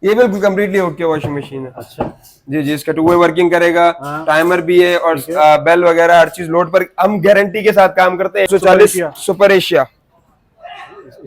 ये बिल्कुल completely okay washing machine है। अच्छा जी जी, इसका टू वे वर्किंग करेगा, हाँ। टाइमर भी है और बेल वगैरह हर चीज लोड पर हम गारंटी के साथ काम करते हैं। 140 सुपर एशिया,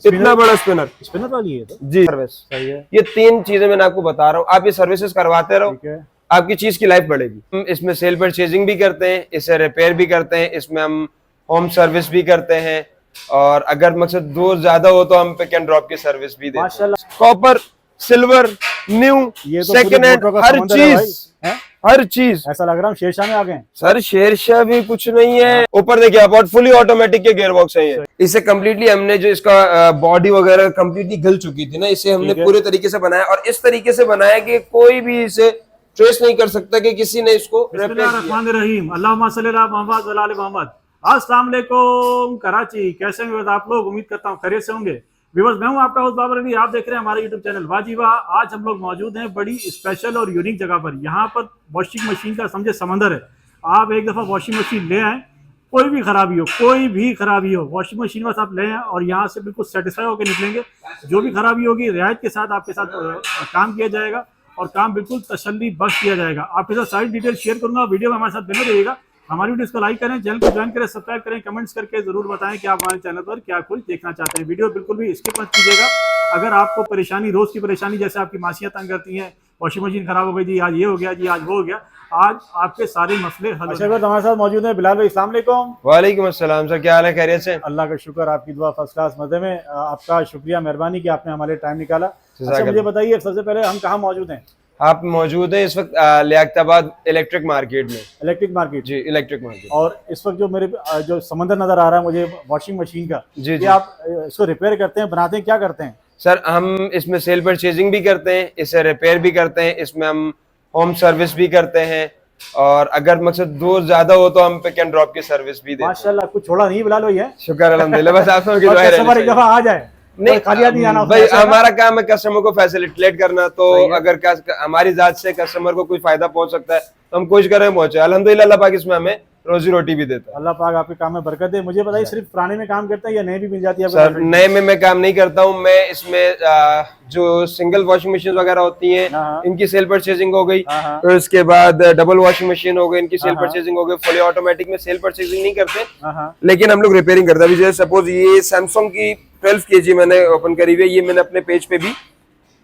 इतना बड़ा स्पिनर। स्पिनर वाली है तो जी सर्विस सही है। ये 3 चीजें मैंने आपको बता रहा हूँ, आप ये सर्विसेज करवाते रहो, ठीक है। आपकी चीज की लाइफ बढ़ेगी। हम इसमें सेल परचेजिंग भी करते हैं, इसे रिपेयर भी करते हैं, इसमें हम होम सर्विस भी करते हैं, और अगर मकसद दूर ज्यादा हो तो हम पिक एंड ड्रॉप की सर्विस भी देते हैं। माशाल्लाह। कॉपर, सिल्वर, न्यू, ये तो सेकंड हैंड, पूरे हर समंदर है भाई, चीज, हैं? हर चीज। ऐसा लग रहा है हम शेरशाह में आ गए। सर शेरशाह भी कुछ नहीं है। ऊपर देखिए आप फुली ऑटोमेटिक के गियर बॉक्स है ये। इसे कम्प्लीटली हमने जो इसका बॉडी वगैरह कम्प्लीटली गल चुकी थी ना, इसे हमने पूरे तरीके से बनाया, और इस तरीके से बनाया कि कोई भी इसे ट्रेस नहीं कर सकता कि किसी ने इसको रिपेयर किया। बिस्मिल्लाहिर्रहमानिर्रहीम, अल्लाहुम्मा सल्ली अला मोहम्मद व अला आले मोहम्मद। अस्सलाम वालेकुम कराची, कैसे हैं आप लोग? उम्मीद करता हूँ खैरियत से होंगे। व्यूअर्स, मैं हूं आपका होस्ट बाबर अली, आप देख रहे हैं हमारे यूट्यूब चैनल वाजीवा। आज हम लोग मौजूद हैं बड़ी स्पेशल और यूनिक जगह पर। यहाँ पर वॉशिंग मशीन का समझे समंदर है। आप एक दफ़ा वॉशिंग मशीन ले आएँ, कोई भी खराबी हो वॉशिंग मशीन बस आप ले आएँ और यहाँ से बिल्कुल सेटिस्फाई होकर निकलेंगे। जो भी खराबी होगी रियायत के साथ आपके साथ काम किया जाएगा, और काम बिल्कुल तसल्ली बख्श किया जाएगा। आपके साथ सारी डिटेल शेयर करूंगा, वीडियो में हमारे साथ बने रहिएगा। हमारी वीडियो को लाइक करें, चैनल को ज्वाइन करें, सब्सक्राइब करें, कमेंट्स करके जरूर बताएं कि आप हमारे चैनल पर क्या कुछ देखना चाहते हैं। वीडियो बिल्कुल भी स्किप मत कीजिएगा। अगर आपको परेशानी, रोज की परेशानी, जैसे आपकी मासियाँ तंग करती हैं, वॉशिंग मशीन खराब हो गई जी, आज ये हो गया जी, आज वो हो गया, आज आपके सारे मसले हल। अच्छा हमारे साथ मौजूद है बिलाल भाई, अस्सलाम वालेकुम। वालेकुम अस्सलाम सर, क्या हाल है? खैरियत से? अल्लाह का शुक्र, आपकी दुआ फर्स्ट क्लास मजे में। आपका शुक्रिया, मेहरबानी कि आपने हमारे टाइम निकाला। अच्छा मुझे बताइए सबसे पहले हम कहाँ मौजूद हैं? आप मौजूद है इस वक्त लियाकताबाद इलेक्ट्रिक मार्केट में। Electric market? जी इलेक्ट्रिक मार्केट। और इस वक्त जो मेरे जो समंदर नजर आ रहा है मुझे वॉशिंग मशीन का, जी जी, आप इसको रिपेयर करते हैं, बनाते हैं, क्या करते हैं? सर हम इसमें सेल परचेजिंग भी करते हैं, इसे रिपेयर भी करते हैं, इसमें हम होम सर्विस भी करते हैं, और अगर मकसद दूर ज्यादा हो तो हम पिक एंड ड्रॉप की सर्विस भी देते हैं। माशाल्लाह, कुछ छोड़ा नहीं बिलाल भाई है। शुक्र अल्हम्दुलिल्लाह, बस आप लोगों कस्टमर एक दफा आ जाए नहीं, खालिया नहीं आना भाई हमारा काम है कस्टमर को फैसिलिटेट करना, तो अगर हमारी जात से कस्टमर को कोई फायदा पहुंच सकता है तो हम कोशिश कर रहे हैं पहुंचे। अल्हम्दुलिल्लाह अल्लाह पाक इसमें हमें रोजी रोटी भी देता है। अल्लाह पाक आपके काम में बरकत दे। मुझे बताइए सिर्फ पुराने में काम करते हैं या नए भी मिल जाती है? सर नए में मैं काम नहीं करता हूँ, मैं इसमें जो सिंगल वॉशिंग मशीन वगैरह होती हैं इनकी सेल परचेजिंग हो गई, फिर उसके बाद डबल वॉशिंग मशीन हो गई, इनकी सेल परचेजिंग हो गई। फुली ऑटोमेटिक में सेल परचेजिंग नहीं करते, लेकिन हम लोग रिपेयरिंग करते हैं। अभी जैसे सपोज ये सैमसंग की 12 kg मैंने ओपन करी हुई है, ये मैंने अपने पेज पे भी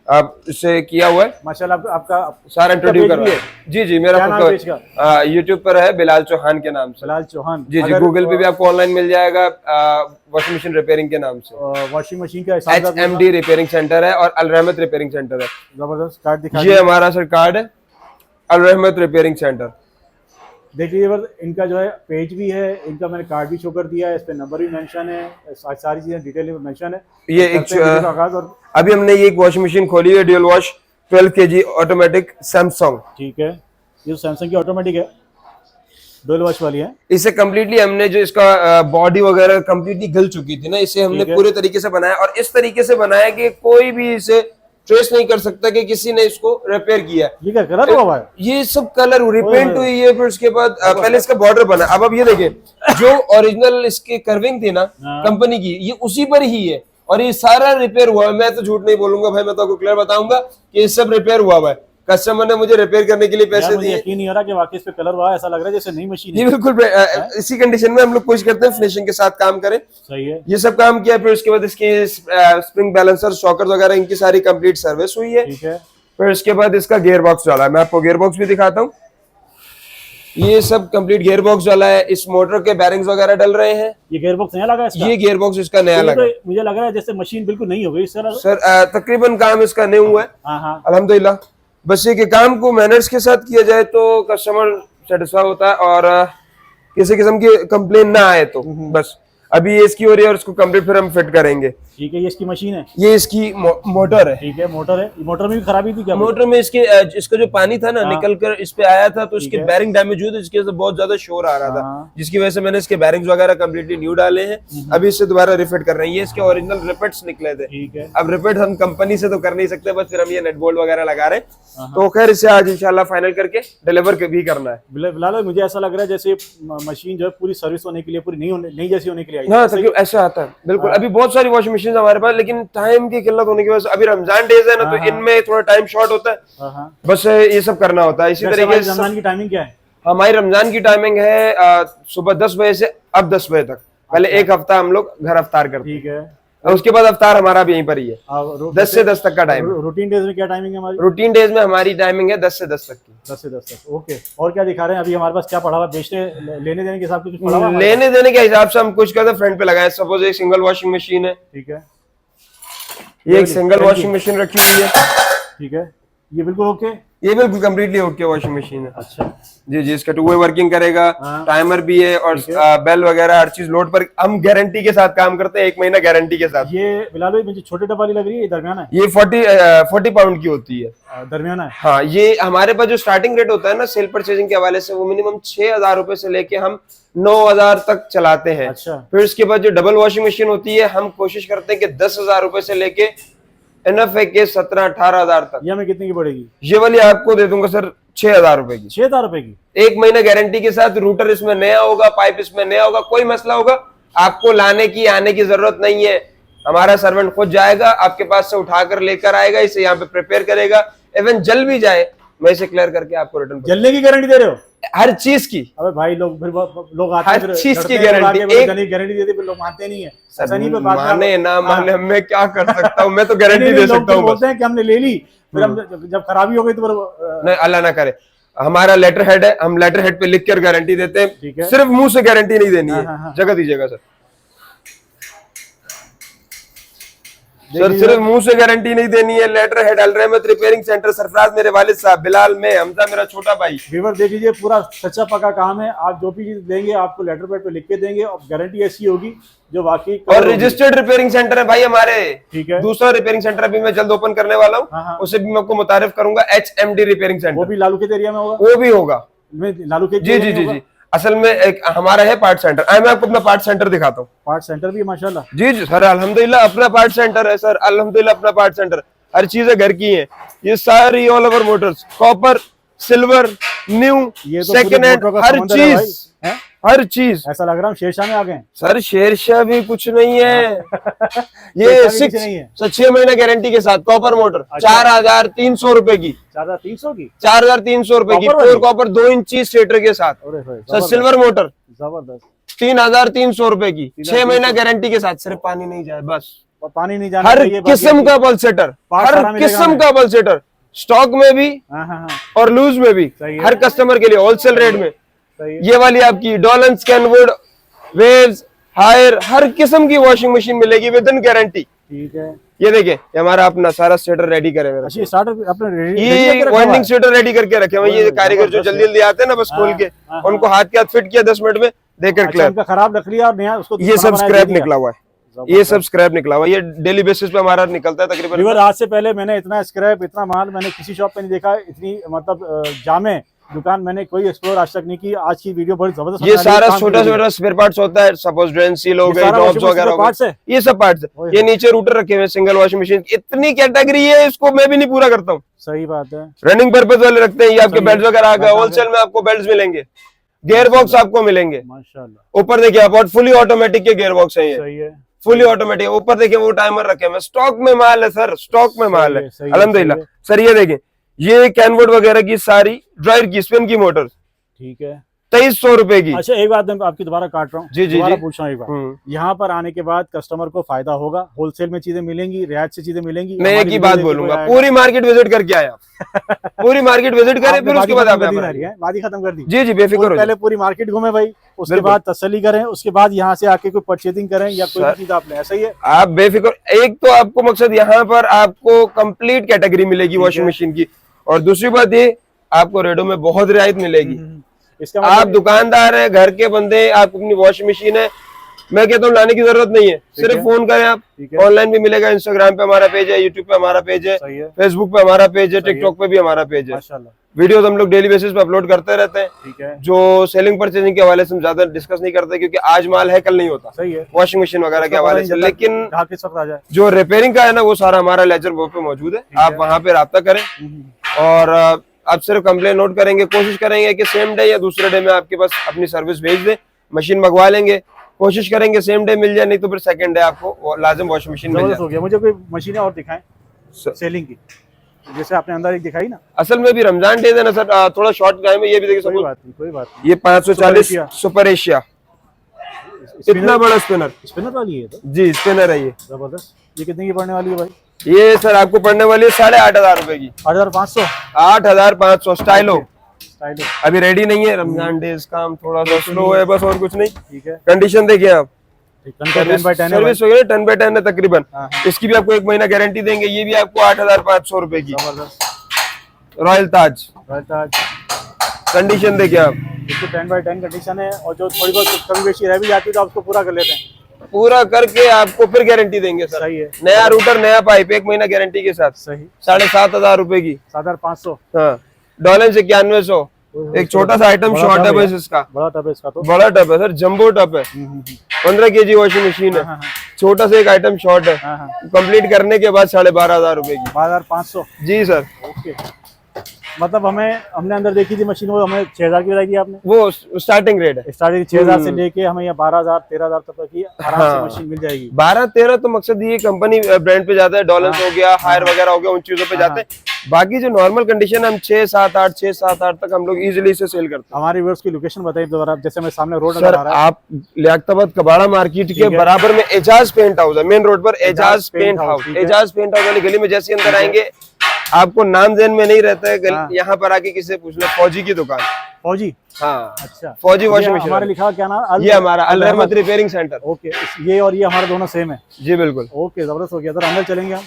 आप इसे किया हुआ है। माशाल्लाह, आपका सारा इंट्रोड्यूस कर रहा है। जी जी, मेरा यूट्यूब पर है बिलाल चौहान के नाम से। बिलाल चौहान, जी जी, गूगल पे भी आपको ऑनलाइन मिल जाएगा वॉशिंग मशीन रिपेयरिंग के नाम से। वॉशिंग मशीन का HMD रिपेयरिंग सेंटर है और अल रहमत रिपेयरिंग सेंटर है। जबरदस्त कार्ड दिखा, ये हमारा सर कार्ड है, अल रहमत रिपेयरिंग सेंटर। देखिए इनका जो है पेज भी है, इनका मैंने कार्ड भी शो कर दिया है, इस पे नंबर भी मेंशन है, सारी चीजें डिटेल में मेंशन है। ये एक आगाज। और अभी हमने ये एक वॉशिंग मशीन खोली है, dual wash 12 kg automatic Samsung. ठीक है, ये सैमसंग की ऑटोमेटिक है, डुअल वॉश वाली है। इसे कम्प्लीटली हमने जो इसका बॉडी वगैरह कम्प्लीटली गल चुकी थी ना, इसे हमने पूरे तरीके से बनाया, और इस तरीके से बनाया कि कोई भी इसे ट्रेस नहीं कर सकता कि किसी ने इसको रिपेयर किया। ये क्या कलर हुआ है? ये सब कलर रिपेंट हुई है, फिर उसके बाद पहले इसका बॉर्डर बना। अब ये देखिए, जो ओरिजिनल इसके कर्विंग थी ना कंपनी की, ये उसी पर ही है, और ये सारा रिपेयर हुआ है। मैं तो झूठ नहीं बोलूंगा भाई, मैं तो आपको क्लियर बताऊंगा कि ये सब रिपेयर हुआ है। कस्टमर ने मुझे रिपेयर करने के लिए पैसे दिए। यकीन नहीं हो रहा कि वाकई इस पे कलर हुआ है, ऐसा लग रहा है जैसे नई मशीन है। जी बिल्कुल, इसी कंडीशन में हम लोग कोशिश करते हैं फिनिशिंग के साथ काम करें। सही है, ये सब काम किया। फिर उसके बाद इसके स्प्रिंग बैलेंसर, शॉकर वगैरह, इनकी सारी कंप्लीट सर्विस हुई है। ठीक है, फिर उसके बाद इसका गियर बॉक्स डाला है, मैं आपको गियर बॉक्स भी दिखाता हूँ। ये सब कंप्लीट गियर बॉक्स डाला है, इस मोटर के बैरिंग्स वगैरह डल रहे हैं। ये गियर बॉक्स नया लगा है इसका? ये गियर बॉक्स इसका नया लगा। तो मुझे लग रहा है जैसे मशीन बिल्कुल नहीं हो गई सर। तकरीबन काम इसका नहीं हुआ है अल्हम्दुलिल्लाह। बस ये कि काम को मैनर्स के साथ किया जाए तो कस्टमर सेटिस्फाई होता है, और किसी किस्म की कंप्लेन ना आए तो बस। अभी ये इसकी हो रही है और इसको कंप्लीट फिर हम फिट करेंगे। ठीक है, ये इसकी मशीन है, ये इसकी मोटर है। ठीक है, मोटर है। मोटर में भी खराबी थी क्या? मोटर में इसका जो पानी था ना निकल कर इस पे आया था, तो इसके बैरिंग डैमेज हुए थे, जिसकी वजह से बहुत ज्यादा शोर आ रहा था, जिसकी वजह से मैंने इसके बैरिंग्स वगैरह कंप्लीटली न्यू डाले हैं। अभी इससे दोबारा रिफिट कर रहे हैं। ये इसके ओरिजिनल रिफिट्स निकले थे। ठीक है, अब रिफिट हम कंपनी से तो कर नहीं सकते, बस फिर हम ये नेट बोल्ट वगैरह लगा रहे हैं। तो खैर इसे आज इंशाल्लाह फाइनल करके डिलीवर भी करना है। बिलाल मुझे ऐसा लग रहा है जैसे मशीन जो है पूरी सर्विस होने के लिए, पूरी नई जैसी होने के लिए आई। हाँ तकरीबन ऐसा आता है बिल्कुल। अभी बहुत सारी वॉशिंग मशीन हमारे पास, लेकिन टाइम की किल्लत होने की वजह से अभी रमजान डेज है ना, तो इनमें थोड़ा टाइम शॉर्ट होता है, बस ये सब करना होता है। इसी तरीके से रमजान की टाइमिंग क्या है? हमारी रमजान की टाइमिंग है सुबह 10 बजे से अब 10 बजे तक। पहले एक हफ्ता हम लोग घर अफ्तार करते हैं, ठीक है, और उसके बाद अफ्तार हमारा भी यहीं पर ही है। 10 से 10 तक का टाइम। रूटीन डेज में क्या टाइमिंग है हमारी? रूटीन डेज में हमारी टाइमिंग है 10 से 10 तक की। 10 से 10 तक, ओके। और क्या दिखा रहे हैं अभी हमारे पास? क्या पड़ा हुआ बेचने लेने देने के हिसाब से कुछ पड़ा हुआ हमारे लेने देने के हिसाब से हम कुछ कहते फ्रंट पे लगाए। सपोज एक सिंगल वॉशिंग मशीन है, पास? ठीक है, ये एक सिंगल वॉशिंग मशीन रखी हुई है, ठीक है, ये बिल्कुल ओके, ये बिल्कुल कम्प्लीटली ओके वॉशिंग मशीन है। अच्छा जी जी, इसका टू वे वर्किंग करेगा, हाँ। टाइमर भी है, और बेल वगैरह हर चीज लोड पर हम गारंटी के साथ काम करते हैं, 1 महीना गारंटी के साथ। ये बिलाल भाई मुझे छोटे डब्बा वाली लग रही है, ये दरमियाना है? ये 40 पाउंड की होती है, दरमियाना है। हाँ। ये हमारे पास जो स्टार्टिंग रेट होता है ना सेल परचेजिंग के हवाले से, वो मिनिमम 6,000 रुपए से लेके हम 9,000 तक चलाते हैं। अच्छा, फिर उसके बाद जो डबल वॉशिंग मशीन होती है, हम कोशिश करते हैं कि 10,000 रुपए से लेके NFA के 17-18,000 तक। ये हमें कितने की पड़ेगी? ये वाली आपको दे दूंगा सर 6,000 रुपए की। 6,000 रुपए की? 1 महीना गारंटी के साथ। रूटर इसमें नया होगा, पाइप इसमें नया होगा, कोई मसला होगा आपको लाने की आने की जरूरत नहीं है। हमारा सर्वेंट खुद जाएगा, आपके पास से उठाकर लेकर आएगा, इसे यहाँ पे प्रिपेयर करेगा। इवन जल भी जाए, मैं इसे क्लियर करके आपको रिटर्न। जलने की गारंटी दे रहे हो? हर चीज की। अबे भाई लोग फिर लोग आते हैं, हर चीज की गारंटी गारंटी। देते, फिर लोग मानते नहीं है। सर, माने ना माने, मैं क्या कर सकता हूँ, मैं तो गारंटी दे सकता हूँ। बोलते हैं कि हमने ले ली, फिर हम जब खराबी हो गई तो नहीं, अल्लाह ना करे। हमारा लेटर हेड है, हम लेटर हेड पे लिख कर गारंटी देते हैं। सिर्फ मुंह से गारंटी नहीं देनी है, जगह दीजिएगा सर। सर सिर्फ मुंह से गारंटी नहीं देनी है। लेटर हेड अल रहमत रिपेयरिंग सेंटर, सरफराज मेरे वालिद साहब, बिलाल में, हमजा मेरा छोटा भाई। व्यूअर देख लीजिए, पूरा सच्चा पक्का काम है। आप जो भी चीज देंगे आपको लेटर पैड पे लिख के देंगे, और गारंटी ऐसी होगी जो वाकई। और रजिस्टर्ड रिपेयरिंग सेंटर है भाई हमारे। ठीक है, दूसरा रिपेयरिंग सेंटर अभी मैं जल्द ओपन करने वाला हूँ, उसे भी मैं आपको मुतारिफ करूंगा। HMD रिपेयरिंग सेंटर, वो भी लालू के एरिया में होगा? वो भी होगा, लालू के। जी जी जी जी। असल में एक हमारा है पार्ट सेंटर। मैं आपको अपना पार्ट सेंटर दिखाता हूँ। पार्ट सेंटर भी माशाल्लाह। जी जी सर, अल्हम्दुलिल्लाह अपना पार्ट सेंटर है सर, अल्हम्दुलिल्लाह अपना पार्ट सेंटर। हर चीजें घर की हैं। ये सारी all over motors, copper, silver, new, second hand, हर चीज। ऐसा लग रहा है शेरशाह में आ गए सर। शेरशाह भी कुछ नहीं है। ये 6 महीने गारंटी के साथ कॉपर मोटर, 4,300 रुपए की। 4,300 की? 4,300 रुपए की प्योर कॉपर 2 इंची स्टेटर के साथ। सर सिल्वर मोटर जबरदस्त, 3,300 रुपए की, 6 महीना गारंटी के साथ। सिर्फ पानी नहीं जाए बस, पानी नहीं जाना। हर किस्म का पल्सेटर, हर किस्म का पल्सेटर स्टॉक में भी और लूज में भी, हर कस्टमर के लिए होलसेल रेट में। ये वाली आपकी डॉलन, कैनवुड, वेव्स, हायर, हर किस्म की वॉशिंग मशीन मिलेगी विद इन गारंटी। ठीक है, ये देखिए हमारा अपना सारा स्टेटर रेडी करे हुए। अच्छा, स्टार्टर अपने ये वाइंडिंग स्टेटर रेडी करके रखे हुए। ये कारीगर जो जल्दी जल्दी आते हैं ना, बस खोल के उनको हाथ के हाथ फिट किया, 10 मिनट में देकर क्लियर। खराब लग लिया और नया उसको ये सब स्क्रैप निकला हुआ है, ये सब स्क्रैप निकला हुआ है। ये डेली बेसिस पे हमारा निकलता है तकरीबन। आज से पहले मैंने इतना स्क्रैप, इतना माल मैंने किसी शॉप पे नहीं देखा। इतनी मतलब जामे दुकान मैंने कोई एक्सप्लोर आज तक नहीं की। आज की वीडियो बड़ी जबरदस्त। ये सारा छोटा छोटा स्पेयर पार्ट्स होता है। सपोज ड्रेन सील हो गई, नॉब्स वगैरह हो गए, ये सब पार्ट्स है। ये नीचे रूटर रखे हुए सिंगल वॉशिंग मशीन। इतनी कैटेगरी है, इसको मैं भी नहीं पूरा करता हूँ। सही बात है। रनिंग पर्पज वाले रखते हैं। ये आपके बेल्ट वगैरह आ गए, होलसेल में आपको बेल्ट मिलेंगे, गियर बॉक्स आपको मिलेंगे माशाल्लाह। ऊपर देखिए आप, फुली ऑटोमेटिक के गियर बॉक्स है ये। सही है, फुली ऑटोमेटिक। ऊपर देखिए वो टाइमर रखे हैं, स्टॉक में माल है सर, स्टॉक में माल है अल्हम्दुलिल्लाह। सर ये देखें, ये कैनवुड वगैरह की सारी ड्रायर की स्पिन की मोटर, ठीक है, 2,300 रुपए की। अच्छा, एक बात मैं आपकी दोबारा काट रहा हूँ, जी जी जी, पूछ रहा हूँ एक बात। यहाँ पर आने के बाद कस्टमर को फायदा होगा, होलसेल में चीजें मिलेंगी, रियायत से चीजें मिलेंगी। मैं एक ही बात बोलूंगा, पूरी मार्केट विजिट करके आया। पूरी मार्केट विजिट करें, फिर उसके बाद आप वादी खत्म कर दी। जी जी, बेफिक्र हो। पहले पूरी मार्केट घूमे भाई, उसके बाद तसल्ली करें, उसके बाद यहाँ से आके कोई परचेजिंग करें या कोई चीज आप लें। ऐसा ही है, आप बेफिक्र। एक तो आपको मकसद, यहाँ पर आपको कंप्लीट कैटेगरी मिलेगी वॉशिंग मशीन की, और दूसरी बात ये आपको रेटों में बहुत रियायत मिलेगी। इसका आप दुकानदार है, घर के बंदे, आप अपनी वॉशिंग मशीन है, मैं कहता हूँ लाने की जरूरत नहीं है। सिर्फ फोन करें आप, ऑनलाइन भी मिलेगा। इंस्टाग्राम पे हमारा पेज है, यूट्यूब पे हमारा पेज है, फेसबुक पे हमारा पेज है, टिकटॉक पे भी हमारा पेज है। वीडियोस हम लोग डेली बेसिस पे अपलोड करते रहते हैं। जो सेलिंग परचेजिंग के हवाले से हम ज्यादा डिस्कस नहीं करते, क्योंकि आज माल है कल नहीं होता। सही है, वॉशिंग मशीन वगैरह के हवाले से। लेकिन जो रिपेयरिंग का है ना, वो सारा हमारा लेजर वो पे मौजूद है। आप वहाँ पे राब्ता करें, और आप सिर्फ कंप्लेन नोट करेंगे, कोशिश करेंगे कि सेम डे या दूसरे डे में आपके पास अपनी सर्विस भेज दें। मशीन मंगवा लेंगे, कोशिश करेंगे सेम डे मिल जाए, नहीं तो फिर सेकंड डे आपको लाजिम वॉशिंग मशीन मिल जबरदस्त जाए। हो गया। मुझे कोई मशीनें और दिखाएं सेलिंग की, जैसे आपने अंदर एक दिखाई ना। असल में भी रमजान डे है ना सर, थोड़ा शॉर्ट टाइम है। ये भी देखिए कोई सब बात नहीं, कोई बात नहीं। ये 540 सुपर एशिया। सुपर एशिया, इतना बड़ा स्पिनर। स्पिनर वाली है तो जी स्पिनर है ये। जबरदस्त। ये कितने की पड़ने वाली है भाई? ये सर आपको पड़ने वाली है 8,500 रुपए की। 8,500। 8,500 स्टाइलो। स्टाइलो अभी रेडी नहीं है, रमजान डेज काम थोड़ा सा स्लो है बस, और कुछ नहीं। ठीक है। कंडीशन देखिए आप, 10/10 सर्विस वगैरह 10/10 है तकरीबन। हाँ। इसकी भी आपको 1 महीना गारंटी देंगे। ये भी आपको 8,500 रुपए की। जबरदस्त। रॉयल ताज आज कंडीशन देखिए आप, इसको 10/10 कंडीशन है, और जो थोड़ी बहुत कमी बेशी रह भी जाती है तो आप उसको पूरा कर लेते हैं। पूरा करके आपको फिर गारंटी देंगे सर। सही है। नया रूटर नया पाइप 1 महीना गारंटी के साथ। सही। 7,500 रुपए की। 7,500। हाँ डॉलर 9100। एक छोटा सा आइटम बड़ा शॉर्ट टब है है। बस इसका। बड़ा टब है इसका तो। बड़ा टब है सर, जंबो टब है। 15 kg वॉशिंग मशीन है। छोटा सा एक आइटम शॉर्ट है। हाँ हाँ। कंप्लीट करने के बाद 12,500 रुपए की। 12,500। जी सर। ओके। मतलब हमने अंदर देखी थी मशीन, वो हमें 6,000 की बताई थी आपने। वो स्टार्टिंग रेट है। स्टार्टिंग 6,000 से लेके हमें यहाँ 12,000 13,000 तक की आराम से हाँ। मशीन मिल जाएगी। 12-13 तो मकसद ये कंपनी ब्रांड पे जाता है, डॉलर हो गया, हायर वगैरह हो गया, उन चीजों पे जाते हैं। बाकी जो नॉर्मल कंडीशन हम 6-7-8 तक हम लोग इजीली से सेल करते हैं। हमारे व्यूअर्स की लोकेशन बताइए दोबारा, जैसे हमें सामने रोड सर नजर आ रहा है। आप लियाकताबाद कबाड़ा मार्केट के बराबर में एजाज पेंट हाउस है, मेन रोड पर Aijaz paint house. Aijaz paint house वाली गली में जैसे अंदर आएंगे आपको नाम ज़हन में नहीं रहता है, यहाँ पर आके किसी से पूछ लो, फौजी की दुकान। फौजी। हाँ अच्छा। फौजी वॉशिंग मशीन हमारा लिखा क्या नाम? ये हमारा अल रहमत रिपेयरिंग सेंटर। ओके। ये और ये हमारा दोनों सेम है। जी बिल्कुल। ओके जबरदस्त हो गया। तो अंदर चलेंगे हम।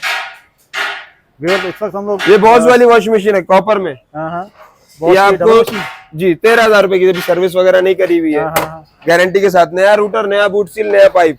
इस वक्त हम लोग ये बॉस वाली वॉशिंग मशीन है कॉपर में। ये आपको जी 13,000 रुपए की, सर्विस वगैरह नहीं करी हुई है, गारंटी के साथ। नया रूटर, नया बूट सील, नया पाइप।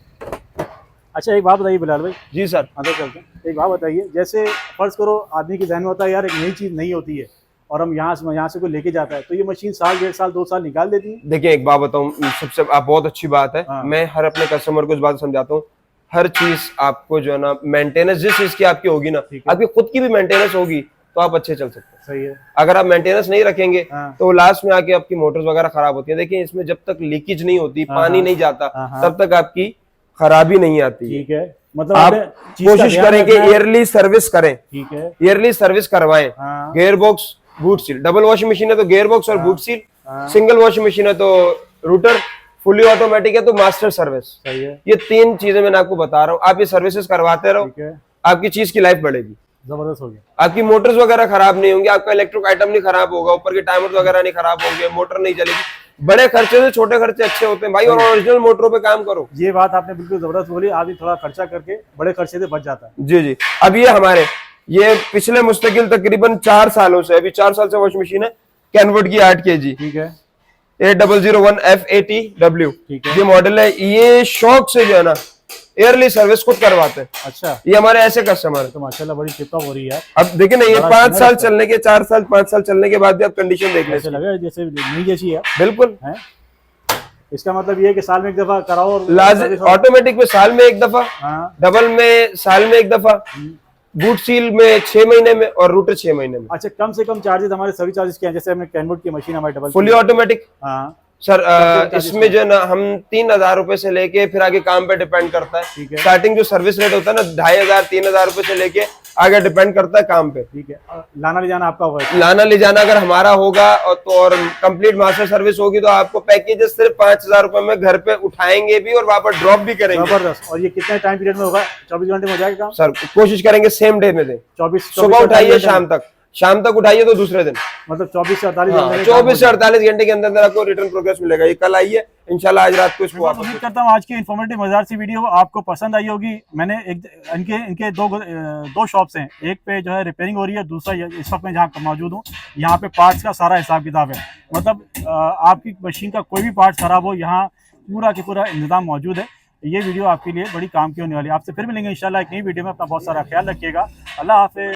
अच्छा एक बात बताइए बिलाल भाई। जी सर। अंदर चलते हैं। एक बात बताइए, जैसे फर्ज करो आदमी के ज़हन में होता है यार एक नई चीज़ नहीं होती है और हम यहाँ से कोई लेके जाता है, तो ये मशीन साल 1.5 साल 2 साल निकाल देती है। देखिए एक बात बताऊं, सबसे आप बहुत अच्छी बात है, मैं हर अपने कस्टमर को इस बात समझाता हूँ, हर चीज आपको जो है ना मेंटेनेंस जिस चीज की आपकी होगी ना, आपकी खुद की भी मेंटेनेंस होगी तो आप अच्छे चल सकते हैं। सही है। अगर आप मेंटेनेंस नहीं रखेंगे तो लास्ट में आके आपकी मोटर्स वगैरह खराब होती है। देखिए इसमें जब तक लीकेज नहीं होती, पानी नहीं जाता, तब तक आपकी खराबी नहीं आती। ठीक है। मतलब आप कोशिश करें कि ईयरली सर्विस करें। ठीक है। ईयरली सर्विस करवाएं। Gear box, boot seal, double washing machine है तो गेयर बॉक्स और boot seal, single washing machine है तो रूटर, फुली ऑटोमेटिक है तो मास्टर सर्विस। सही है। ये 3 चीजें मैंने आपको बता रहा हूँ, आप ये सर्विसेज करवाते रहो, आपकी चीज की लाइफ बढ़ेगी। जबरदस्त हो गया। आपकी मोटर्स वगैरह खराब नहीं होंगे, आपका इलेक्ट्रिक आइटम नहीं खराब होगा, ऊपर के टाइमर वगैरह नहीं खराब होंगे, मोटर नहीं जलेगी। बड़े खर्चे से छोटे खर्चे अच्छे होते हैं भाई, और ओरिजिनल मोटरों पे काम करो। ये बात आपने बिल्कुल जबरदस्त बोली। आदमी थोड़ा खर्चा करके बड़े खर्चे से बच जाता है। जी जी। अब ये हमारे ये पिछले मुस्तकिल तकरीबन 4 सालों से, अभी 4 साल से वॉशिंग मशीन है, कैनवुड की 8 kg। ठीक है। 8001 FATW ठीक है। ये मॉडल है। ये शौक से जो है ना ईयरली सर्विस खुद करवाते हैं। अच्छा। ये हमारे ऐसे कस्टमर है। तो माशाल्लाह बड़ी टिप टॉप हो रही है। अब देखिए ना, ये 5 साल चलने के, 4 साल 5 साल चलने के बाद भी आप कंडीशन देख ऐसे लें, लगे जैसे नई जैसी है। बिल्कुल है। इसका मतलब ये है कि साल में एक दफा कराओ और लाजिम। ऑटोमेटिक में साल में एक दफा, हाँ। डबल में साल में एक दफा, बूट सील में 6 महीने में और रूटर 6 महीने में। अच्छा कम से कम चार्जेस हमारे सभी चार्जेस क्या है? जैसे हमने कैनवुड की मशीन हमारी डबल फुली ऑटोमेटिक हाँ सर, इसमें जो है ना हम 3,000 रुपए से लेके फिर आगे काम पे डिपेंड करता है। स्टार्टिंग जो सर्विस रेट होता है ना 2,500-3,000 रुपए से लेके आगे डिपेंड करता है काम पे। ठीक है। लाना ले जाना आपका होगा? लाना ले जाना अगर हमारा होगा और कंप्लीट मास्टर सर्विस होगी तो आपको पैकेजेस सिर्फ 5,000 रुपए में घर पे उठाएंगे भी और वहां पर ड्रॉप भी करेंगे। जबरदस्त। और ये कितने टाइम पीरियड में होगा? 24 घंटे में हो जाएगा काम? सर कोशिश करेंगे सेम डे में दें। 24 सुबह उठाइए शाम तक उठाइए तो दूसरे दिन, मतलब 24 से 48 घंटे। 24 से 48 घंटे के अंदर आपको रिटर्न प्रोग्रेस मिलेगा। ये कल आइए इंशाल्लाह, आज रात को इसको वापस। उम्मीद करता हूँ आज की इन्फॉर्मेटिव मजेदार सी वीडियो आपको पसंद आई होगी। मैंने इनके दो शॉप्स हैं, एक पे जो है रिपेयरिंग हो रही है, दूसरा इस वक्त मैं जहाँ मौजूद हूँ यहाँ पे पार्ट्स का सारा हिसाब किताब है। मतलब आपकी मशीन का कोई भी पार्ट खराब हो, यहाँ पूरा के पूरा इंतजाम मौजूद है। ये वीडियो आपके लिए बड़ी काम की होने वाली है। आपसे फिर मिलेंगे इंशाल्लाह एक नई वीडियो में। अपना बहुत सारा ख्याल रखिएगा। अल्लाह हाफिज़।